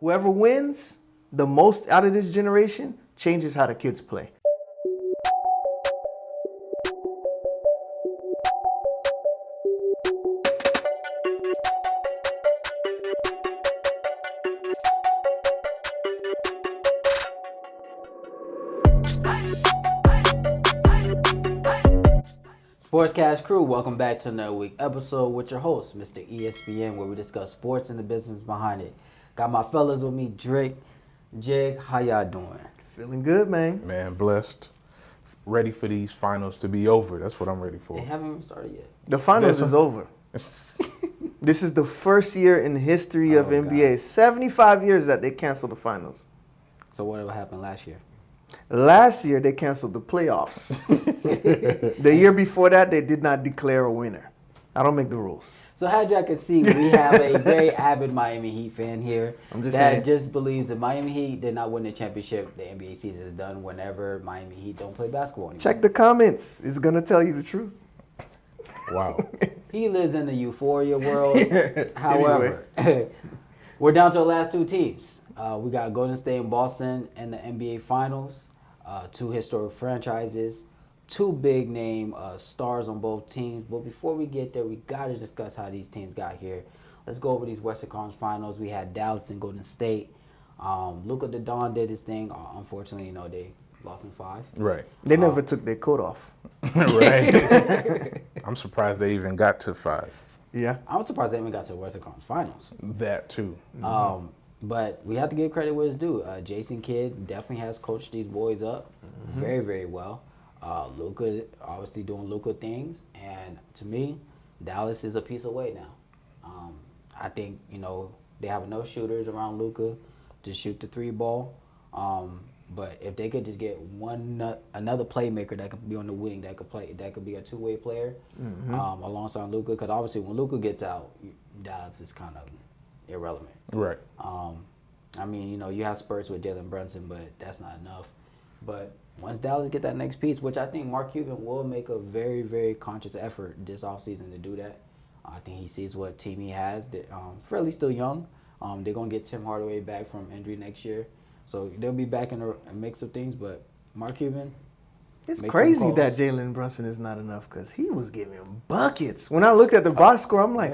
Whoever wins the most out of this generation changes how the kids play. Sportscash crew, welcome back to another week episode with your host, Mr. ESPN, where we discuss sports and the business behind it. Got my fellas with me, Drake, Jig. How y'all doing? Feeling good, man. Man, blessed. Ready for these finals to be over. That's what I'm ready for. They haven't even started yet. The finals is over. This is the first year in the history of NBA. God. 75 years that they canceled the finals. So what happened last year? Last year, they canceled the playoffs. The year before that, they did not declare a winner. I don't make the rules. So as y'all can see, we have a very avid Miami Heat fan here that just believes that Miami Heat did not win the championship. The NBA season is done whenever Miami Heat don't play basketball anymore. Check the comments. It's going to tell you the truth. Wow. He lives in the euphoria world. However, we're down to the last two teams. We got Golden State and Boston in the NBA Finals. Two historic franchises. Two big name stars on both teams. But before we get there, we got to discuss how these teams got here. Let's go over these Western Conference Finals. We had Dallas and Golden State. Luka the Don did his thing. Unfortunately, they lost in 5. Right. They never took their coat off. Right. I'm surprised they even got to 5. Yeah. I'm surprised they even got to the Western Conference Finals. That too. But we have to give credit where it's due. Jason Kidd definitely has coached these boys up very, very well. Luka obviously doing Luka things. And to me, Dallas is a piece away now. I think, they have enough shooters around Luka to shoot the 3 ball. But if they could just get another playmaker that could be on the wing, that could be a two-way player alongside Luka. Because obviously when Luka gets out, Dallas is kind of irrelevant. Right. You have Spurs with Jalen Brunson, but that's not enough. But once Dallas get that next piece, which I think Mark Cuban will make a very, very conscious effort this offseason to do that. I think he sees what team he has. They're fairly still young. They're going to get Tim Hardaway back from injury next year. So they'll be back in a mix of things. But Mark Cuban, it's crazy that Jalen Brunson is not enough because he was giving buckets. When I looked at the box score, I'm like,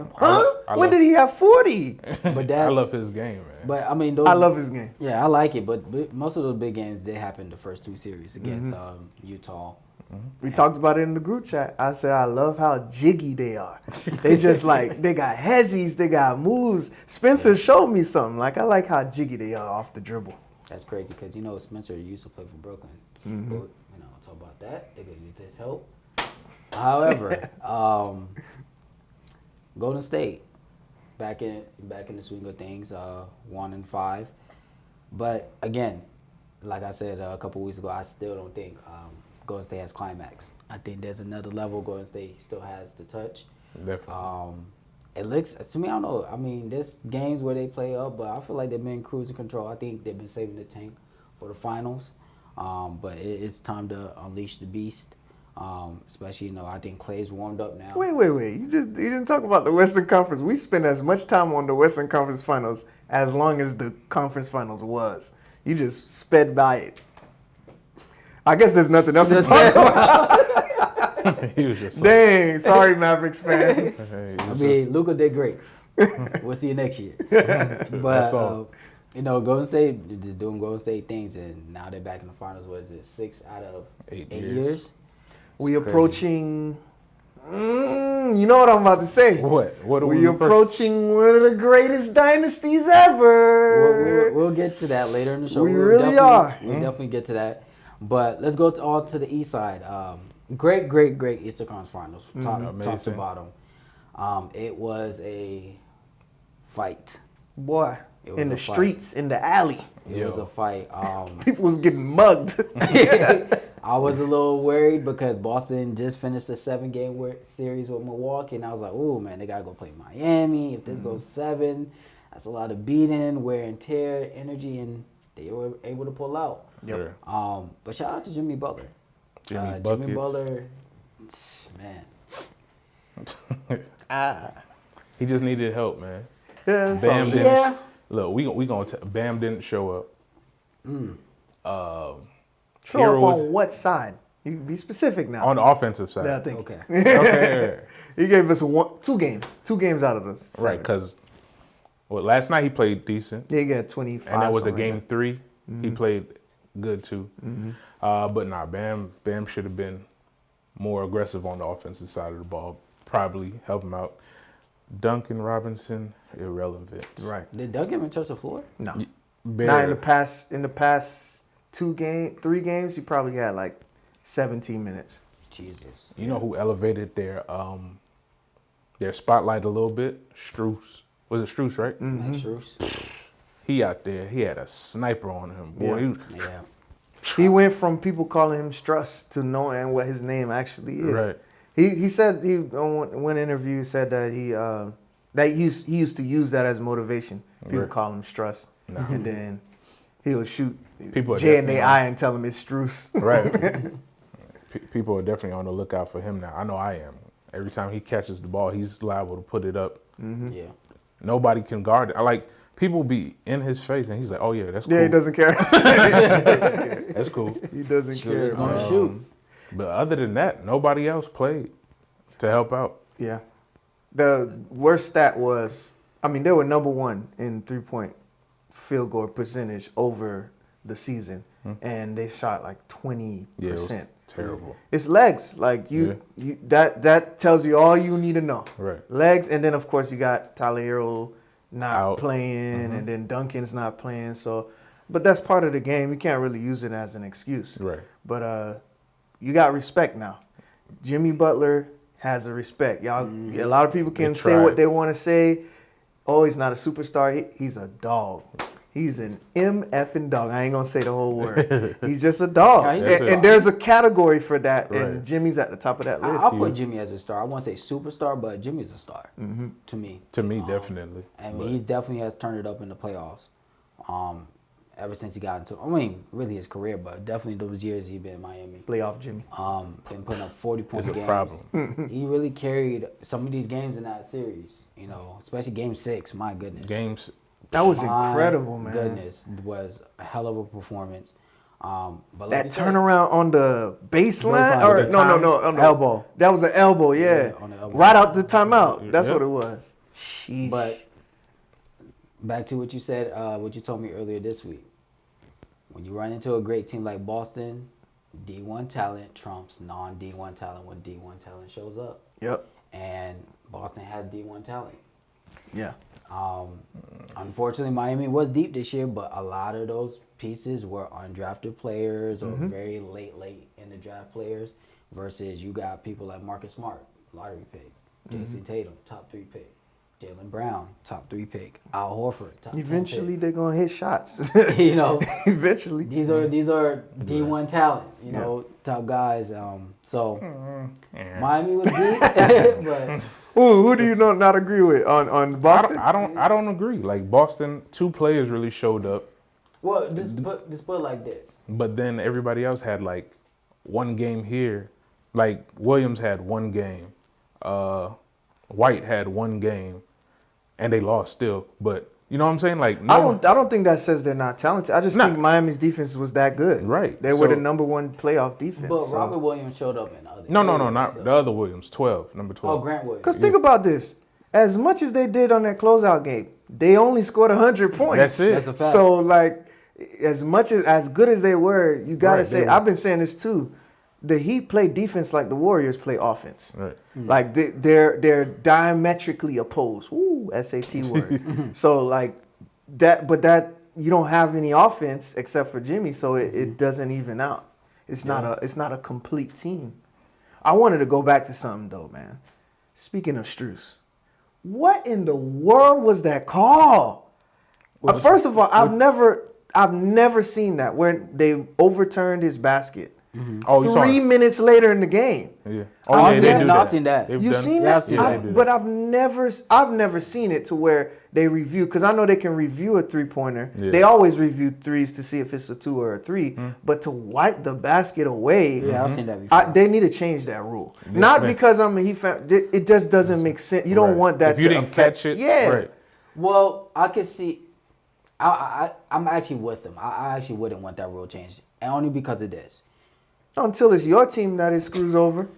when did he have 40? But I love his game, man. But I love his game. Yeah, I like it. But most of those big games, they happened the first 2 series against Utah. We talked about it in the group chat. I said, I love how jiggy they are. They just they got hezzies, they got moves. Spencer showed me something. I like how jiggy they are off the dribble. That's crazy because, Spencer used to play for Brooklyn. But, talk about that. They could use his help. However, Golden State back in the swing of things, 1-5. But again, like I said a couple weeks ago, I still don't think Golden State has climax. I think there's another level Golden State still has to touch. Definitely. It looks to me, I don't know. There's games where they play up, but I feel like they've been cruising control. I think they've been saving the tank for the finals. But it's time to unleash the beast. Especially, I think Clay's warmed up now. Wait. You didn't talk about the Western Conference. We spent as much time on the Western Conference Finals as long as the Conference Finals was. You just sped by it. I guess there's nothing else to talk about. Dang, sorry, Mavericks fans. Luka did great. We'll see you next year. But Golden State is doing Golden State things, and now they're back in the finals. What is it, 6 out of 8 years? We approaching. You know what I'm about to say? What are we approaching? One of the greatest dynasties ever. We'll get to that later in the show. We really are. We'll definitely get to that. But let's go on to the East side. Great Eastern Conference Finals, top to bottom. It was a fight. Boy, in the streets, in the alley. It was a fight. People was getting mugged. I was a little worried because Boston just finished a 7-game series with Milwaukee, and I was like, "Oh man, they gotta go play Miami. If this goes 7, that's a lot of beating, wear and tear, energy, and they were able to pull out." Yep. But shout out to Jimmy Butler. Jimmy Butler, man. He just needed help, man. Yeah. Look, we gonna Bam didn't show up. Show Hero up was on what side? You be specific now. on the offensive side. Yeah, I think. Okay. Okay. He gave us two games out of the 7. Right, because last night he played decent, Yeah, he got 25. and that was a something game like 3. He played good too. But nah, Bam should have been more aggressive on the offensive side of the ball. Probably help him out. Duncan Robinson, irrelevant. that. Right. Did Duncan even touch the floor? No. Bare. Not in the past. In the past 3 games, he probably had like 17 minutes. Jesus. You know who elevated their spotlight a little bit? Struess. Was it Struess, right? Mm-hmm. Max Strus. He out there, he had a sniper on him. Boy, Yeah. he was, Yeah. He went from people calling him Struss to knowing what his name actually is. right. He said on one interview said that he used to use that as motivation. People Right. call him Struss, Nah. and then he would shoot People are J in definitely their on- eye and tell him it's Struess. Right. People are definitely on the lookout for him now. I know I am. Every time he catches the ball, he's liable to put it up. Yeah. Nobody can guard it. I like people be in his face and he's like, "Oh yeah, that's cool. Yeah, he doesn't care. That's cool." He doesn't Shooter's care. gonna man. shoot. But other than that, nobody else played to help out. Yeah. The worst stat was, they were number 1 in 3-point field goal percentage over the season, and they shot like 20%. Yeah, it was terrible. It's legs. Like you that tells you all you need to know. Right. Legs, and then of course you got Tyler Hero not Out. playing, and then Duncan's not playing. So, but that's part of the game. You can't really use it as an excuse. Right. But you got respect now. Jimmy Butler has a respect. Y'all, a lot of people can They say tried. what they want to say. Oh, he's not a superstar. He's a dog. He's an MFing dog. I ain't gonna say the whole word. He's just a dog, Yeah, he's and there's a category for that, Right. and Jimmy's at the top of that list. I'll put Jimmy as a star. I won't say superstar, but Jimmy's a star to me. To me, definitely. And But he definitely has turned it up in the playoffs. Ever since he got into, really his career, but definitely those years he's been in Miami. Playoff Jimmy. Been putting up 40-point It's a games. problem. He really carried some of these games in that series. Especially Game 6. My goodness. games, That was My incredible, man. Goodness, was a hell of a performance. But like That you said, turnaround on the baseline, Baseline. or The no, elbow. That was an elbow, yeah. Yeah, on the elbow. Right out the timeout. That's Yeah. what it was. Sheesh. But back to what you said, what you told me earlier this week. When you run into a great team like Boston, D1 talent trumps non-D1 talent when D1 talent shows up. Yep. And Boston had D1 talent. Yeah. Unfortunately, Miami was deep this year, but a lot of those pieces were undrafted players or very late in the draft players versus you got people like Marcus Smart, lottery pick, Jason Tatum, top 3 pick, Jaylen Brown, top 3 pick, Al Horford, top 10 Eventually, they're gonna hit shots. pick. Eventually. These are D1 talent, top guys. Miami was deep, but Who do you not agree with on Boston? I don't agree. Like Boston, 2 players really showed up, well, just put it like this. but then everybody else had like 1 game here. Like Williams had 1 game, White had 1 game, and they lost still. But you know what I'm saying? Like I don't think that says they're not talented. I just Nah. think Miami's defense was that good. Right. They were the So- number 1 playoff defense. But so. Robert Williams showed up in other. No, areas, not so- the other Williams, 12, number 12. Oh, Grant Williams. Because think about this. As much as they did on that closeout game, they only scored 100 points. That's it. That's a fact. So, like, as good as they were, you got to Right, say, they were. I've been saying this too. The Heat play defense like the Warriors play offense. Right. Like, they're diametrically opposed. Ooh, SAT word. So, like, that you don't have any offense except for Jimmy, so it doesn't even out. It's not a complete team. I wanted to go back to something though, man. Speaking of Strus, what in the world was that call? First of all, I've never seen that where they overturned his basket. Oh, you saw 3 it? minutes later in the game. Yeah. I've yeah, they never- do I've seen that. They've You done- seen Yeah, I've that? seen Yeah, that. they do But I've never seen it to where they review, because I know they can review a 3-pointer. Yeah. They always review threes to see if it's a 2 or a 3. But to wipe the basket away, Yeah, I've seen that before. they need to change that rule. Not man. because I'm a Heat fan. It just doesn't make sense. You don't Right. want that If you to didn't affect, catch it, Yeah. right. Well, I could see I'm actually with them. I actually wouldn't want that rule changed, and only because of this. Until it's your team that it screws over.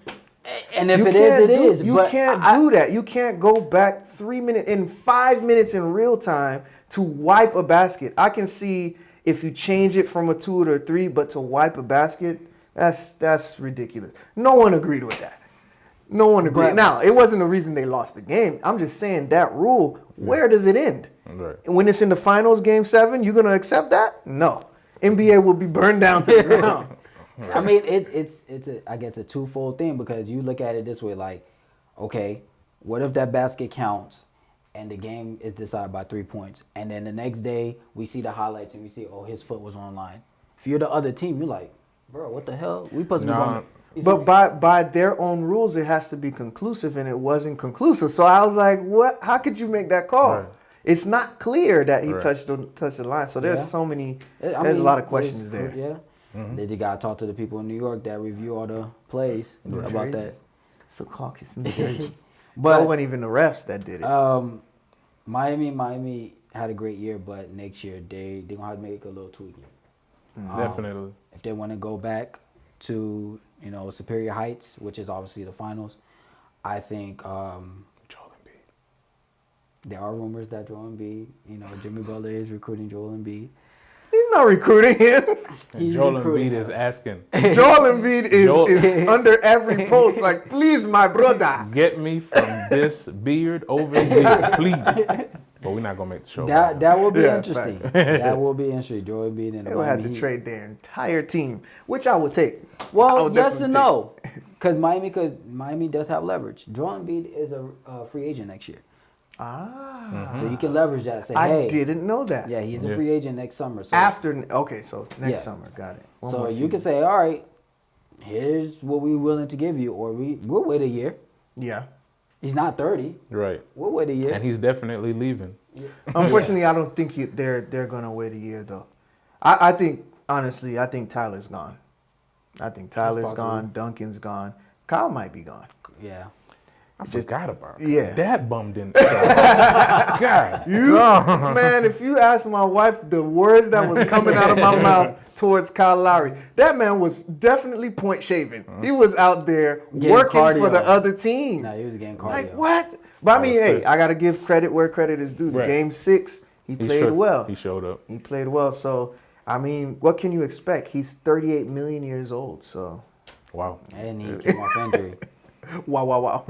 And if it is, it is. You can't do that. You can't go back 3 minutes in 5 minutes in real time to wipe a basket. I can see if you change it from a 2 to a 3, but to wipe a basket, that's ridiculous. No one agreed with that. No one agreed. Now, it wasn't the reason they lost the game. I'm just saying that rule, where does it end? Right. When it's in the finals, game 7, you're going to accept that? No. NBA will be burned down to the ground. I mean, I guess a twofold thing, because you look at it this way, like, okay, what if that basket counts and the game is decided by 3 points, and then the next day we see the highlights and we see, oh, his foot was on line. If you're the other team, you're like, bro, what the hell? We supposed to be going. But by their own rules, it has to be conclusive, and it wasn't conclusive. So I was like, what? How could you make that call? Right. It's not clear that he touched the line. So there's so many. There's a lot of questions there. Yeah. Mm-hmm. Then you gotta talk to the people in New York that review all the plays about that. So caucus in New Jersey. But so it wasn't even the refs that did it. Miami had a great year, but next year they gonna have to make a little tweak. Definitely. If they want to go back to Superior Heights, which is obviously the finals, I think Joel Embiid. there are rumors that Joel Embiid, Jimmy Butler is recruiting Joel Embiid. He's not recruiting him. Joel Embiid is asking. Joel Embiid is under every post, like, please, my brother. Get me from this beard over here, please. But we're not going to make the show. That will be Yeah, interesting. fact. That will be interesting. Joel Embiid and They would have to trade their entire team, which I would take. I Well, would yes and definitely no, because Miami does have leverage. Joel Embiid is a free agent next year, so you can leverage that. Say, hey, I didn't know that. yeah, he's a free agent next summer. So, So next summer, got it. One so more you can season. say, all right, here's what we're willing to give you, or we'll wait a year. Yeah. He's not 30. Right. We'll wait a year. And he's definitely leaving. Unfortunately, I don't think they're gonna wait a year though. I think honestly, I think Tyler's gone. I think Tyler's gone. Duncan's gone. Kyle might be gone. Yeah. I forgot about it. Yeah. That bummed in. God. Man, if you ask my wife the words that was coming out of my mouth towards Kyle Lowry, that man was definitely point shaving. He was out there Getting working cardio. for the other team. Nah, he was getting cardio. Like what? But I mean, hey, I gotta give credit where credit is due. Right. Game 6, he played well. He showed up. He played well. So I mean, what can you expect? He's 38 million years old. So Wow. And he came off injury. wow. Wow.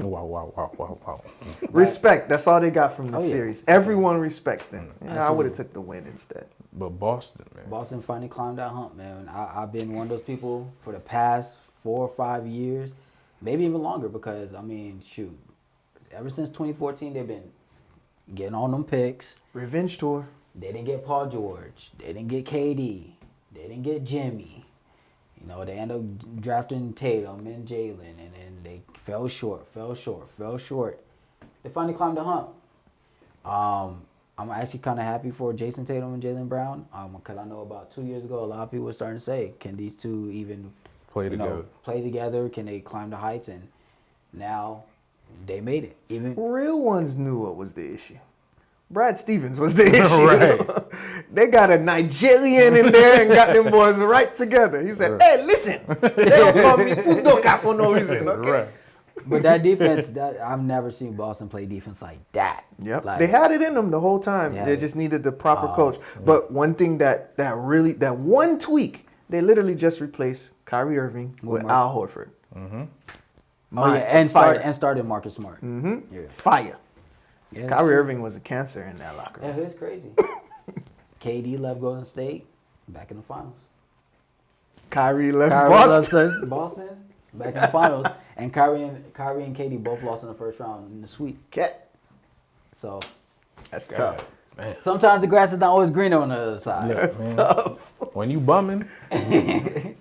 Respect. That's all they got from the yeah. series. Everyone respects them. Yeah, I would have Absolutely. took the win instead. But Boston, man. Boston finally climbed that hump, man. I've been one of those people for the past 4 or 5 years, maybe even longer, because, I mean, shoot, ever since 2014, they've been getting on them picks. Revenge tour. They didn't get Paul George. They didn't get KD. They didn't get Jimmy. They ended up drafting Tatum and Jalen, and then they fell short. They finally climbed the hump. I'm actually kind of happy for Jason Tatum and Jaylen Brown, because I know about 2 years ago, a lot of people were starting to say, can these two even Play together. Play together? Can they climb the heights? And now they made it. Even Real ones knew what was the issue. Brad Stevens was the issue. Right. They got a Nigerian in there and got them boys right together. He said, hey, listen. They don't call me Udoka for no reason, okay? Right. But that defense, I've never seen Boston play defense like that. Yep. Like, They had it in them the whole time. Yeah. They just needed the proper coach. But one thing that one tweak, they literally just replaced Kyrie Irving with Al Horford. and started Marcus Smart. Mm-hmm. Yeah. Fire. Yeah, Kyrie Irving was a cancer in that locker room. Yeah, it's crazy. KD left Golden State, back in the finals. Kyrie left Left Boston, back in the finals. And Kyrie and KD both lost in the first round in the sweep. Cat. So That's God, tough. Man. sometimes the grass is not always greener on the other side. That's Man. tough. When you bumming, you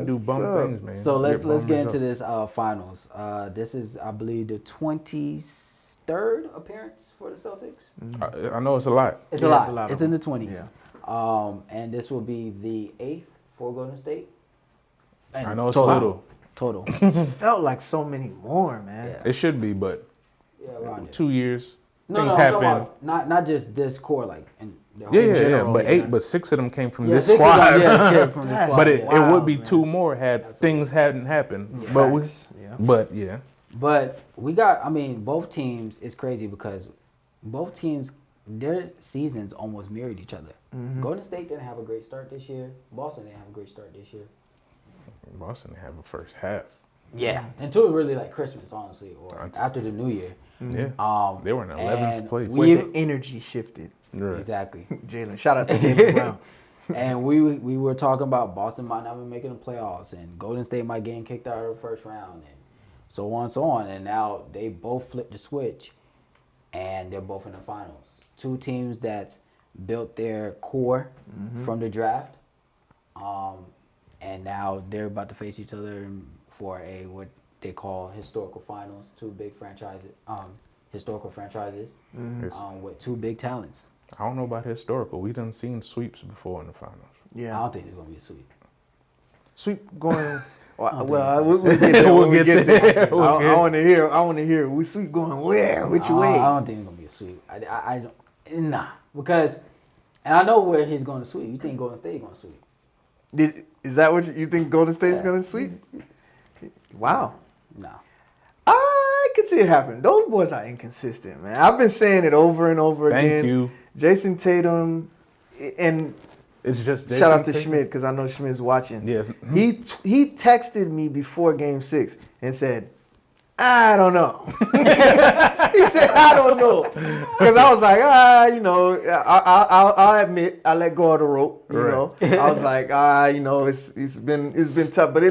do bum tough. things, man. So let's Your get bum into is this finals. This is, I believe, the 23rd appearance for the Celtics. up. I know it's a lot. It's Yeah, a lot. it's a lot It's of in the them. 20s. Yeah. And this will be the 8th for Golden State. And I know it's total. a little. Total. Felt like so many more, man. Yeah. It should be, but Yeah, around it. 2 years, No, things I'm talking happen. about not just this core, like, and Yeah, general, but yeah. but 6 of them came from Yeah, this 6 of squad. them, yeah, from this That's- squad. But it Wow, would be man. 2 more had things hadn't happened. Facts, yeah. But yeah, But we got, I mean, both teams, it's crazy because both teams, their seasons almost mirrored each other. Golden State didn't have a great start this year. Boston didn't have a great start this year. Boston didn't have a first half. Yeah. Until really like Christmas, honestly, or after the New Year. Yeah, they were in 11th and place. Where the energy shifted. Right. Exactly. Jalen, shout out to Jalen Brown. And we were talking about Boston might not be making the playoffs, and Golden State might get kicked out of the first round, and so on and so on. And now they both flipped the switch, and they're both in the finals. Two teams that's built their core from the draft, and now they're about to face each other for a what they call historical finals. Two big franchises, historical franchises, with two big talents. I don't know about historical. We done seen sweeps before in the finals. I Yeah. don't think it's gonna be a sweep. Sweep going. don't Well, think we'll get there. We'll We'll get there. We'll I get- want to hear. I want to hear. We sweep going where? Which way? I don't think it's gonna be a sweep. I don't. Nah, because, and I know where he's going to sweep. You think Golden State going to sweep? Is that what you think Golden State's going to sweep? Wow. No. I could see it happen. Those boys are inconsistent, man. I've been saying it over and over Thank again. you. Jason Tatum, and It's just shout out to Jason Schmidt because I know Schmidt's watching. Yes. He texted me before Game 6 and said, I don't know. He said, I don't know. Because I was like, I'll admit, I let go of the rope, you Right. know. I was like, it's been tough. But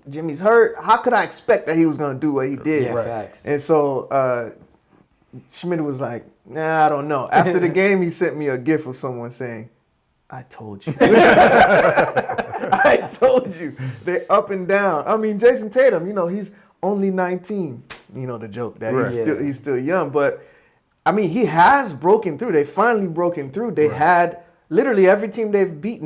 Jimmy's hurt. How could I expect that he was going to do what he did? Yeah, Right. facts. And so Schmidt was like, nah, I don't know. After the game, he sent me a gif of someone saying, I told you. I told you. They're up and down. I mean, Jason Tatum, he's only 19. You know the joke that Right. he's still young. But, I mean, he has broken through. They finally broken through. They had literally every team they've beat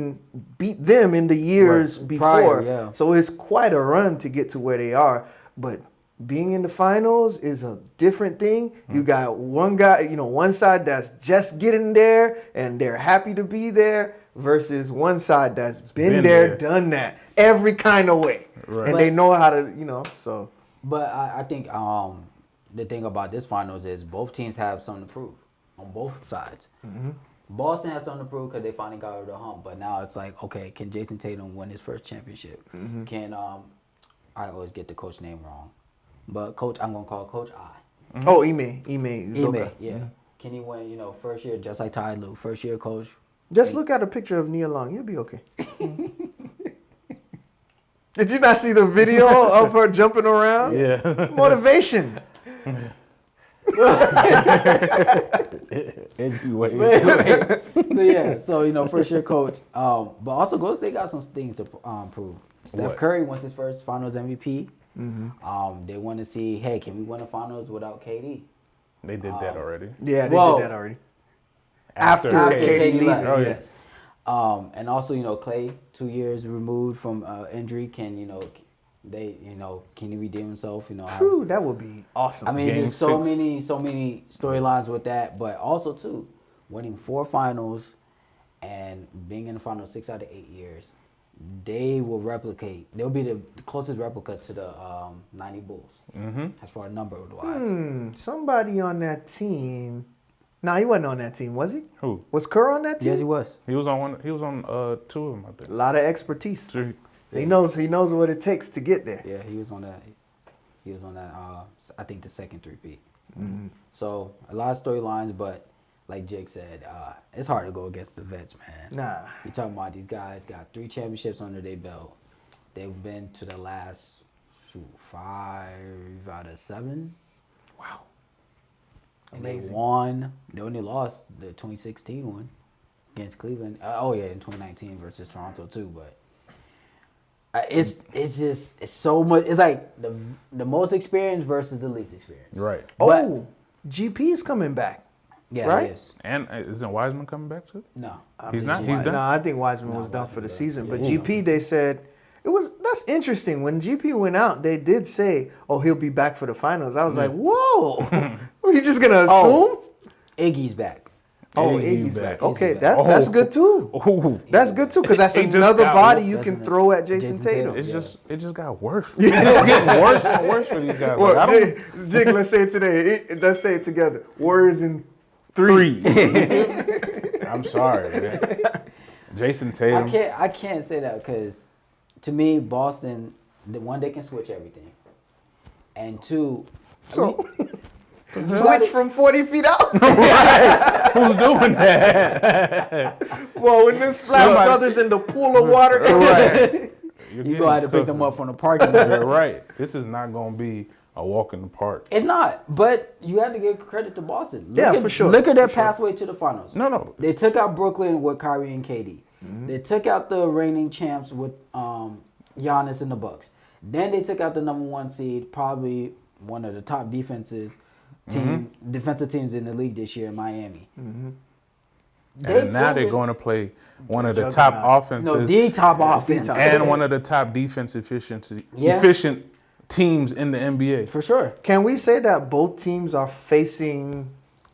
them in the years before. Prior, yeah. So it's quite a run to get to where they are. But being in the finals is a different thing. You got one guy, one side that's just getting there and they're happy to be there versus one side that's been there, done that every kind of way. Right. And they know how to, so. But I think the thing about this finals is both teams have something to prove on both sides. Boston has something to prove because they finally got over the hump. But now it's like, okay, can Jason Tatum win his first championship? Can I always get the coach name wrong, but coach, I'm gonna call Coach I. Oh, Ime, Ime, yeah. Can he win? First year just like Ty Lue, first year coach. Just look at a picture of Nia Long. You'll be okay. Did you not see the video of her jumping around? Yeah. Motivation. Anyway. So yeah, first year coach. But also Golden State got some things to prove. Steph What? Curry wants his first Finals MVP. They want to see, hey, can we win the Finals without KD? They did that already. Yeah, they Well, did that already. After KD KD left, leaving. Oh, yeah. yes. And also, Clay, 2 years removed from injury, can can he redeem himself? True, that would be awesome. I mean, Game there's so 6. many storylines with that, but also too, winning 4 finals and being in the finals 6 out of 8 years, they will replicate. They'll be the closest replica to the '90 Bulls as far as number wise. Somebody on that team. Nah, he wasn't on that team, was he? Who? Was Kerr on that team? Yes, he was. He was on one. He was on 2 of them, I A think. lot of expertise. 3. He knows what it takes to get there. Yeah, he was on that. He was on that. I think the second 3-peat. So a lot of storylines, but like Jake said, it's hard to go against the vets, man. Nah. You're talking about these guys got 3 championships under their belt. They've been to the last 5 out of 7. Wow. And they Amazing. won. They only lost the 2016 one against Cleveland. In 2019 versus Toronto too. But it's so much. It's like the most experienced versus the least experienced. Right. Oh, GP is coming back. Yeah, Right? it is. And isn't Wiseman coming back too? No, He's not? He's done? No, I think Wiseman No, was done Wiseman for the done. season. Yeah, But he's GP, they said that's interesting. When GP went out, they did say, "Oh, he'll be back for the finals." I was like, "Whoa, are you just gonna assume?" Iggy's back. Oh, Iggy's Iggy's back. back. Okay, Iggy's that's good too. Ooh. That's good too, because that's It just another got body worse, you can doesn't it? throw at Jason Jason Tatum. Tatum. It just got worse. It's getting worse and worse for these guys. Well, Like, I don't Jig, let's say it today. Let's say it together. Warriors in 3. I'm sorry, man. Jason Tatum. I can't say that because to me, Boston, the one, they can switch everything, and two, So switch from 40 feet out. Who's doing that? Well, when them Splash Brothers in the pool of water. Right. you go out to pick them up from the parking lot. You're right. This is not going to be a walk in the park. It's not, but you have to give credit to Boston. For sure. Look at their pathway to the finals. No. They took out Brooklyn with Kyrie and KD. They took out the reigning champs with Giannis and the Bucks. Then they took out the number 1 seed, probably one of the top defensive teams in the league this year in Miami. And now they're going to play one of the top offenses the top offense. and one of the top defense efficient teams in the NBA. For sure. Can we say that both teams are facing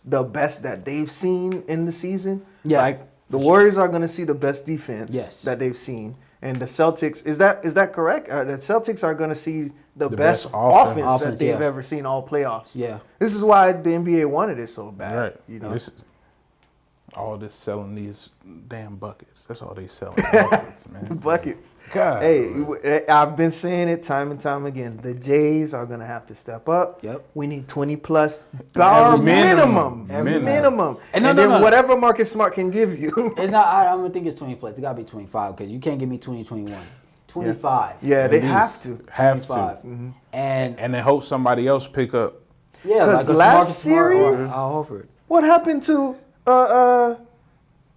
the best that they've seen in the season? Yeah. Like the Warriors are going to see the best defense that they've seen, and the Celtics is that correct? The Celtics are going to see the best offense that they've ever seen all playoffs. Yeah. This is why the NBA wanted it so bad. Right. You know. All this selling these damn buckets. That's all they selling. Buckets, man. Buckets. God. Hey, I've been saying it time and time again. The Jays are gonna have to step up. Yep. We need 20 plus bar minimum. Minimum. And then whatever Marcus Smart can give you. It's not. I don't think it's 20 plus. It gotta be 25 because you can't give me 20, 21. 25. Yeah, they have to. Have 25. to. And they hope somebody else pick up. yeah, Because like last Marcus Smart or series, Al Horford. what happened to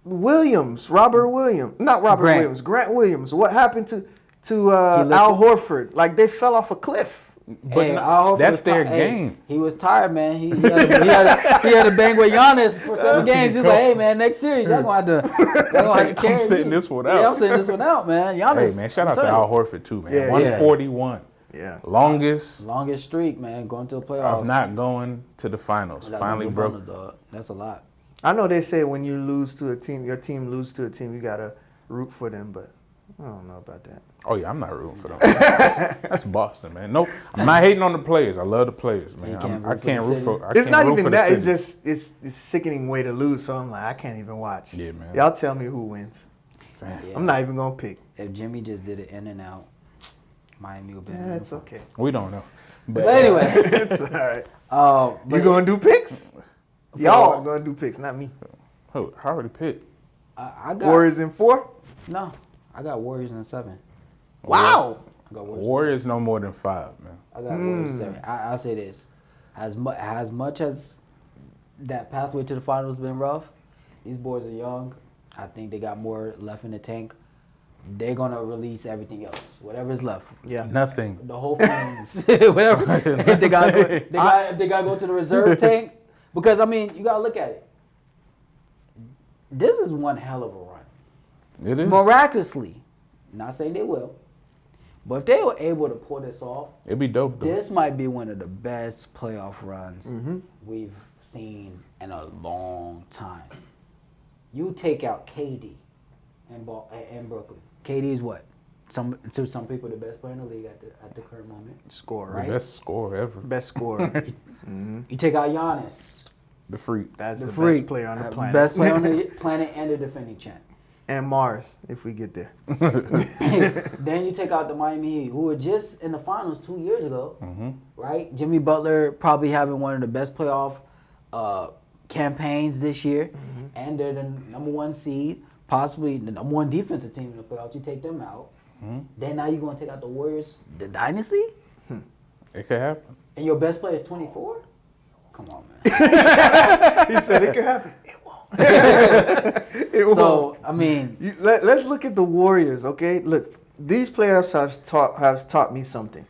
Williams, Robert Williams, not Robert Grant. Williams, Grant Williams? What happened to Al Horford? Like they fell off a cliff. But Al Horford that's was their ti- game. He was tired, man. He had to bang with Giannis for 7 games. He's like, hey, man, next series, y'all gonna have to carry I'm sitting me. this one out. Yeah, I'm sitting this one out, man. Giannis. Hey, man, shout out to Al Horford, too, man. Yeah, 141. Yeah. Longest Longest streak, man, going to the playoffs. of not going to the finals. Finally broke. That's a lot. I know they say when you lose to a team, your team loses to a team, you gotta root for them, but I don't know about that. Oh, yeah, I'm not rooting for them. That's Boston, man. No, I'm not hating on the players. I love the players, man. I can't root for It's not even that. It's It's just it's a sickening way to lose. So I'm like, I can't even watch. Yeah, man. Y'all tell me who wins. Damn. Yeah. I'm not even gonna pick. If Jimmy just did it in and out, Miami would be. Yeah, it's okay. We don't know. But anyway, It's all right. but You gonna do picks? Y'all gonna do picks, not me. Oh, I already picked. I got Warriors in 4. No, I got Warriors in 7. Wow. I got Warriors. Warriors no more than 5, man. I got Warriors in 7. I'll say this: as much as that pathway to the finals been rough, these boys are young. I think they got more left in the tank. They're gonna release everything else, whatever's left. Yeah. Nothing. The whole flames, whatever. If they gotta go to the reserve tank, because I mean, you gotta look at it. This is one hell of a run. It is. Miraculously, not saying they will, but if they were able to pull this off, It'd be dope, though. this might be one of the best playoff runs we've seen in a long time. You take out KD and Brooklyn. KD is what? To some people, the best player in the league at the current moment. Score, The right? best score ever. Best scorer. You take out Giannis. The freak. That's the freak. best player on the planet. Best player on the planet and the defending champ. And Mars, if we get there. Then you take out the Miami Heat, who were just in the finals 2 years ago, right? Jimmy Butler probably having one of the best playoff campaigns this year, and they're the number 1 seed, possibly the number 1 defensive team in the playoffs. You take them out. Then now you're going to take out the Warriors, the dynasty, It could happen. and your best player is 24? Come on, man. He said it could happen. It won't. It won't. So, I mean, Let's look at the Warriors, okay? Look, these playoffs have taught me something.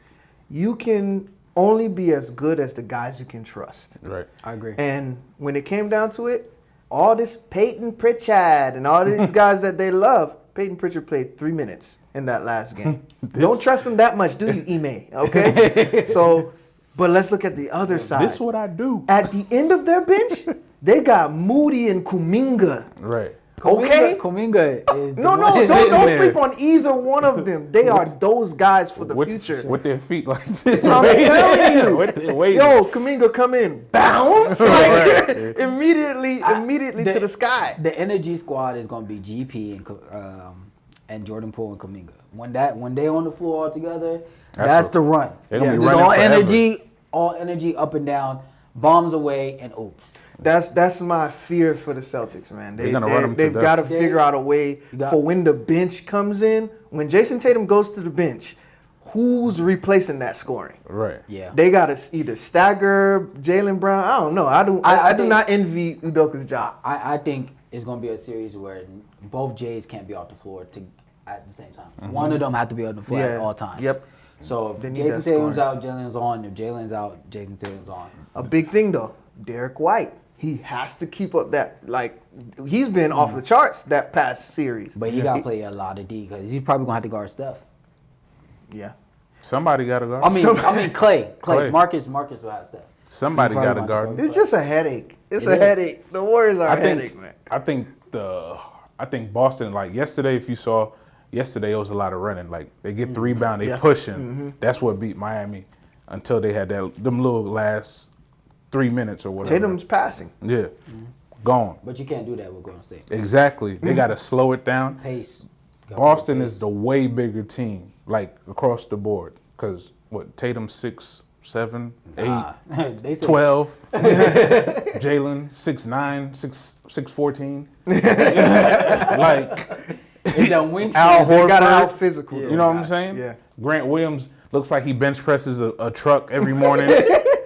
You can only be as good as the guys you can trust. Right. I agree. And when it came down to it, all this Peyton Pritchard and all these guys that they love, Peyton Pritchard played 3 minutes in that last game. Don't trust him that much, do you, Ime? Okay? So, but let's look at the other side. This is what I do. At the end of their bench, They got Moody and Kuminga. Right. Okay. Kuminga is No, don't sleep on either one of them. They are those guys for the future. With their feet like this. I'm telling you. With their weight. Yo, Kuminga come in, bounce, like, immediately to the sky. The energy squad is gonna be GP and Jordan Poole and Kuminga. When they on the floor all together, that's the run. They're gonna be Just running all energy up and down, bombs away and oops. That's my fear for the Celtics, man. They're gonna run them to They've death. got to figure out a way for when the bench comes in. When Jason Tatum goes to the bench, who's replacing that scoring? Right. Yeah. They got to either stagger Jaylen Brown. I don't know. I do not envy Udoka's job. I think it's gonna be a series where both Jays can't be off the floor at the same time. One of them have to be on the floor at all times. Yep. So if They need Jason that Tatum's scoring. out, Jalen's on. If Jalen's out, Jason Tatum's on. A big thing though, Derek White. He has to keep up that, like, he's been off the charts that past series. But he got to play a lot of D because he's probably going to have to guard Steph. Yeah. Somebody got to guard. I mean Clay. Clay. Marcus will have Steph. Somebody He got to probably guard. wants to It's just a headache. It's a is. headache. The Warriors are a headache, man. I think Boston, like yesterday, if you saw, yesterday it was a lot of running. Like they get the rebound, they pushing. That's what beat Miami until they had them little last 3 minutes or whatever. Tatum's passing. Yeah. Gone. But you can't do that with Golden State. Exactly. They got to slow it down. Pace. Boston is the way bigger team, like across the board. Because Tatum 6'7", 8, They say 12. Jalen 6'9", 6'14". Like it's that wingspan. Al They got to Horford. out physical. You know what I'm saying? Yeah. Grant Williams looks like he bench presses a truck every morning.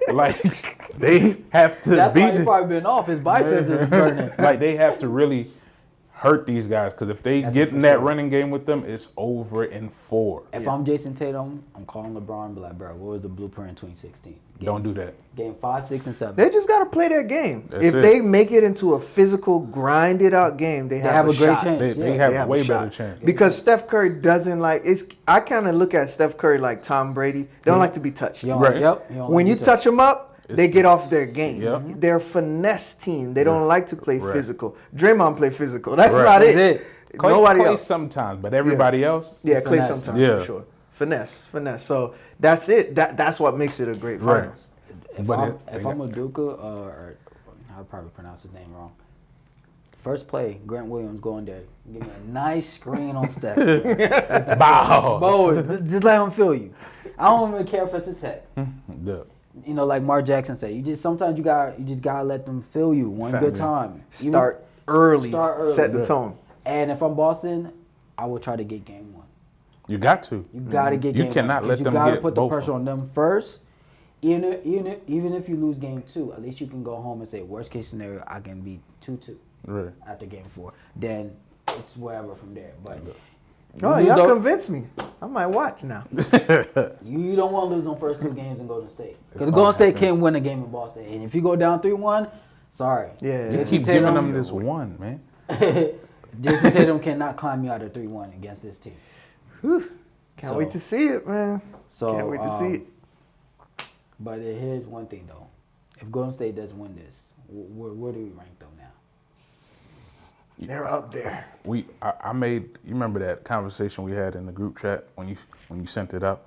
Like they have to That's why beat. he's probably been off. His biceps is burning. Like they have to really hurt these guys because if they get in that running game with them, it's over in 4. If I'm Jason Tatum, I'm calling LeBron and be like, bro, what was the blueprint in 2016? Don't do that. Game 5, 6, and 7. They just got to play their game. That's If it. they make it into a physical, grinded out game, they have a great shot. chance. They Yeah. have a way a better shot. chance. Because Steph Curry doesn't like it's. I kind of look at Steph Curry like Tom Brady. They don't like to be touched. You don't Right. like, yep. You don't When like you each touch them up, they get off their game. Yep. They're a finesse team. They don't like to play Right. physical. Draymond play physical. That's Right. about That's it. it. Nobody Clay else. sometimes, but everybody else. Yeah, Clay Finesse. sometimes Yeah. for sure. Finesse. So that's it. That's what makes it a great Right. finals. If But I'm a Duca, or I'll probably pronounce his name wrong. First play, Grant Williams going there. Give me a nice screen on Steph. Bow. Bo, just let him feel you. I don't even care if it's a tech. Yeah. You know, like Mark Jackson said, sometimes you just gotta let them feel you one good time. Start early. Start early. Set the tone. And if I'm Boston, I will try to get game 1. You got to. You gotta get You game cannot 1. let You them gotta get put the both pressure of on them first. Even if you lose game 2, at least you can go home and say, worst case scenario, I can be 2-2 Right. after game 4. Then it's wherever from there. But Oh, you y'all don't- convinced me. I might watch now. You don't want to lose on first 2 games in Golden State. Because It's Golden gonna State can win a game in Boston. And if you go down 3-1, sorry. Yeah. You Yeah. keep Tatum- giving them this one, man. Jason Tatum cannot climb you out of 3-1 against this team. Whew. Can't So- wait to see it, man. So, Can't wait to see it. But here's one thing, though. If Golden State doesn't win this, where do we rank them now? They're up there. I made, you remember that conversation we had in the group chat when you sent it out?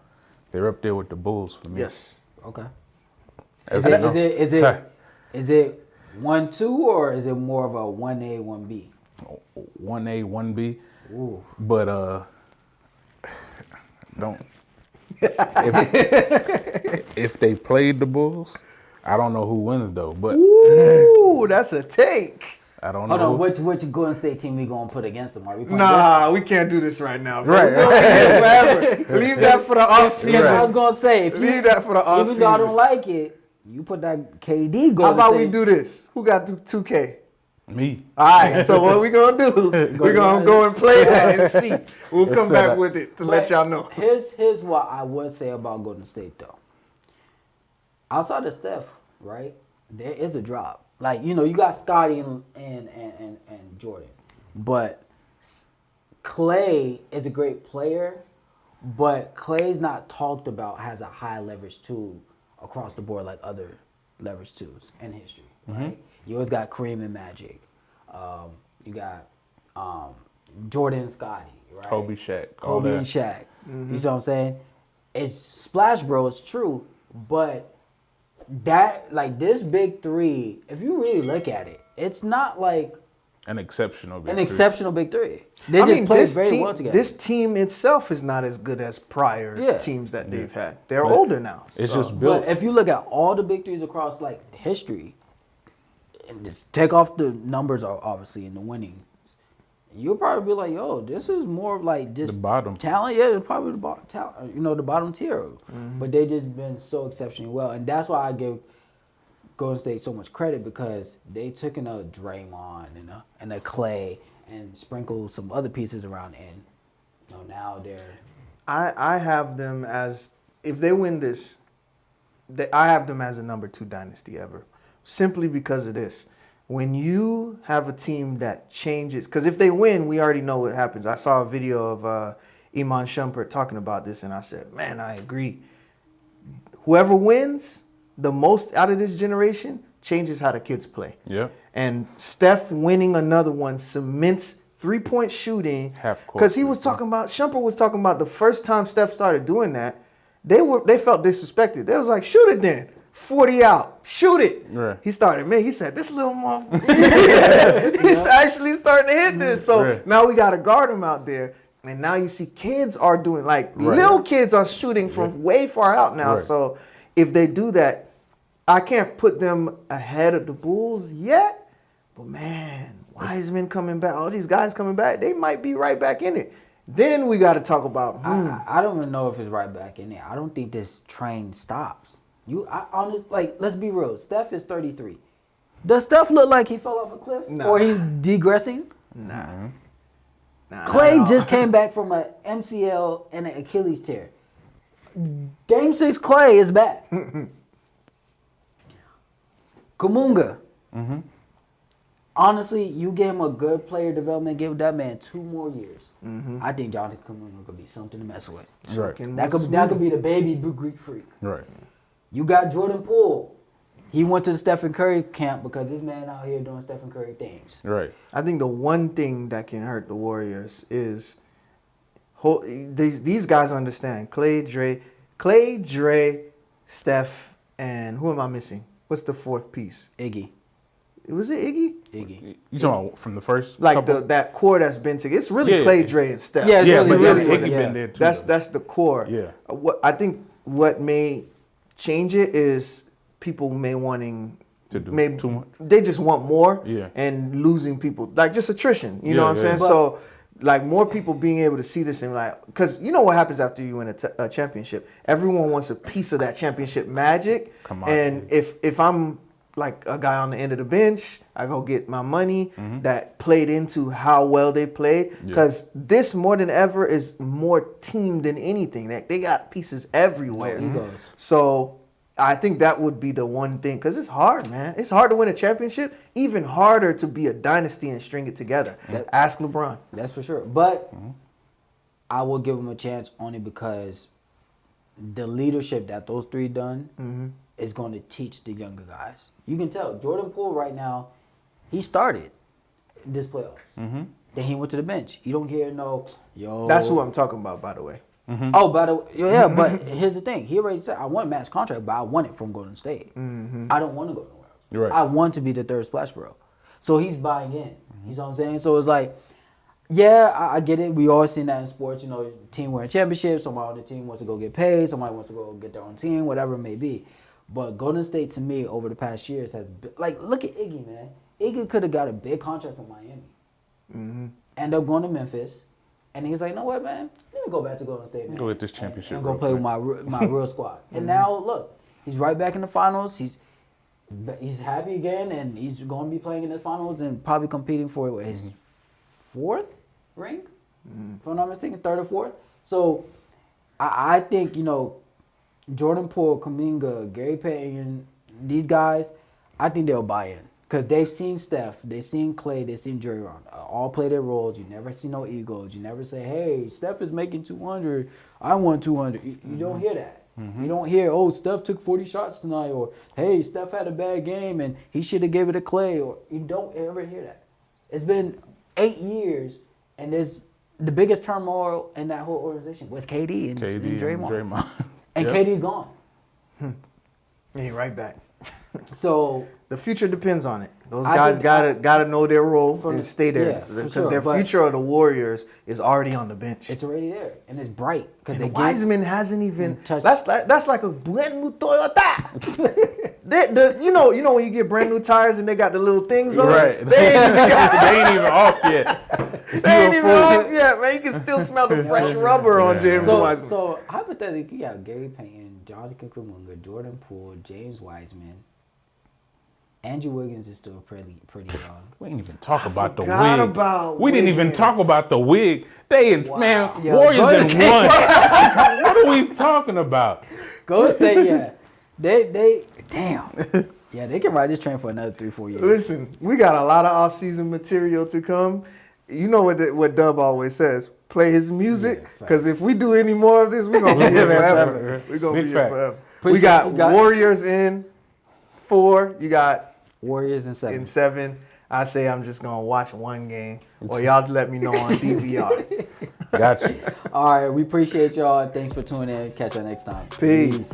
They're up there with the Bulls for me. Yes. Okay. As Is you know. it 1-2 or is it more of a 1A, 1B? 1A, 1B. Ooh. But don't. If they played the Bulls, I don't know who wins though. But Ooh, that's a take. I don't know. Hold on, which Golden State team we gonna put against them? Are we putting Nah, we can't do this right now. Bro. Right. We're gonna be here forever. Leave that for the off That's what I was season. gonna say. If Leave that for the off even though I don't season. like it, you put that KD Golden How about we State. do this? Who got 2K? Me. All right, so what we gonna do? We're gonna go and play that and see. We'll come set back up. with it to let y'all know. Here's what I would say about Golden State though. Outside of Steph, right? There is a drop. Like, you got Scotty and Jordan. But Clay is a great player, but Clay's not talked about as a high leverage tool across the board like other leverage tools in history. right? You always got Kareem and Magic. You got Jordan and Scotty, right? Kobe, Shaq. all Kobe that. and Shaq. You see what I'm saying? It's Splash Bro, it's true, but that like this big three, if you really look at it, it's not like An exceptional big an three. exceptional big three. They just play very well together. This team itself is not as good as prior teams that they've had. They're But older now. It's so. just built. But if you look at all the big threes across like history, and just take off the numbers obviously in the winnings, you'll probably be like, yo, this is more like just The bottom. talent. Yeah, it's probably the bottom talent, the bottom tier. But they just been so exceptionally well, and that's why I give Golden State so much credit, because they took in a Draymond and a Clay and sprinkled some other pieces around, and now they're. I have them as, if they win this, I have them as a number 2 dynasty ever. Simply because of this. When you have a team that changes, because if they win, we already know what happens. I saw a video of Iman Shumpert talking about this, and I said, man, I agree. Whoever wins the most out of this generation changes how the kids play. Yeah. And Steph winning another one cements 3-point shooting. Half court. Because he was talking about, Shumpert was talking about the first time Steph started doing that, they felt disrespected. They was like, shoot it then. 40 out. Shoot it. Right. He started, man, he said, this little motherfucker. He's actually starting to hit this. So now we got to guard him out there. And now you see kids are doing, little kids are shooting from way far out now. Right. So if they do that, I can't put them ahead of the Bulls yet. But man, Wiseman coming back, all these guys coming back, they might be right back in it. Then we got to talk about, I don't even know if it's right back in there. I don't think this train stops. Let's be real. Steph is 33. Does Steph look like he fell off a cliff? Nah. Or he's degressing? Nah, Clay not at all. just came back from an MCL and an Achilles tear. Game 6 Clay is back. Kumunga. Honestly, you give him a good player development, give that man 2 more years. I think Jonathan Kumunga could be something to mess with. Right. That could be the baby Greek freak. Right. You got Jordan Poole. He went to the Stephen Curry camp because this man out here doing Stephen Curry things. Right. I think the one thing that can hurt the Warriors is these guys understand. Clay, Dre, Steph, and who am I missing? What's the 4th piece? Iggy. Was it Iggy? You talking about from the first? Like couple? that core that's been together. It's really Clay, Dre, and Steph. Yeah, Yeah, but really, Iggy yeah. been there too. That's the core. Yeah. I think what may change it is people wanting To do maybe too much. they just want more. Yeah. And losing people, like just attrition. You know Yeah, what I'm saying? But- So like more people being able to see this and like, because you know what happens after you win a championship? Everyone wants a piece of that championship magic. Come on. And if I'm like a guy on the end of the bench, I go get my money that played into how well they played. Because this more than ever is more team than anything. They got pieces everywhere. egos. So I think that would be the one thing, because it's hard, man. It's hard to win a championship. Even harder to be a dynasty and string it together. Ask LeBron. That's for sure. But I will give him a chance only because the leadership that those 3 done is going to teach the younger guys. You can tell Jordan Poole right now, he started this playoffs. Then he went to the bench. You don't hear That's who I'm talking about, by the way. Oh, by the way, yeah, but here's the thing. He already said, I want a max contract, but I want it from Golden State. I don't want to go nowhere else. Right. I want to be the 3rd Splash Bro. So he's buying in. You know what I'm saying? So it's like, yeah, I get it. We all seen that in sports. Team winning championships. Somebody on the team wants to go get paid. Somebody wants to go get their own team, whatever it may be. But Golden State, to me, over the past years has been, look at Iggy, man. Iggy could have got a big contract from Miami. End up going to Memphis. And he was like, you know what, man? Let me go back to Golden State, man. Go get this championship And go real play with quick. my real squad. And now, look, he's right back in the finals. He's happy again, and he's going to be playing in the finals and probably competing for his 4th ring, if I'm not mistaken, 3rd or 4th. So I think, Jordan Poole, Kuminga, Gary Payton, these guys, I think they'll buy in. Because they've seen Steph, they've seen Clay, they've seen Draymond all play their roles. You never see no egos. You never say, hey, Steph is making 200. I want 200. You don't hear that. You don't hear, oh, Steph took 40 shots tonight, or hey, Steph had a bad game and he should have gave it to Clay, or you don't ever hear that. It's been 8 years, and there's the biggest turmoil in that whole organization was KD and Draymond. And KD's gone. He right back. So the future depends on it. Those guys gotta know their role and stay there because their future of the Warriors is already on the bench. It's already there and it's bright because Wiseman hasn't even. That's like a brand new Toyota. You know when you get brand new tires and they got the little things on. Right. They ain't even off yet. They ain't even off yet, man. You can still smell the fresh rubber on James Wiseman. So hypothetically, you have Gary Payton, Jonathan Kuminga, Jordan Poole, James Wiseman. Andrew Wiggins is still pretty young. We didn't even talk about the wig. We didn't even talk about the wig. Warriors in one. What are we talking about? Golden State, yeah. They damn. Yeah, they can ride this train for another 3-4 years. Listen, we got a lot of off-season material to come. You know what Dub always says. Play his music, because if we do any more of this, we're going to be here forever. We're going to be here forever. We got Warriors in 4. You got Warriors in 7. In 7. I say I'm just going to watch one game, or y'all let me know on DVR. Gotcha. All right, we appreciate y'all. Thanks for tuning in. Catch you next time. Peace.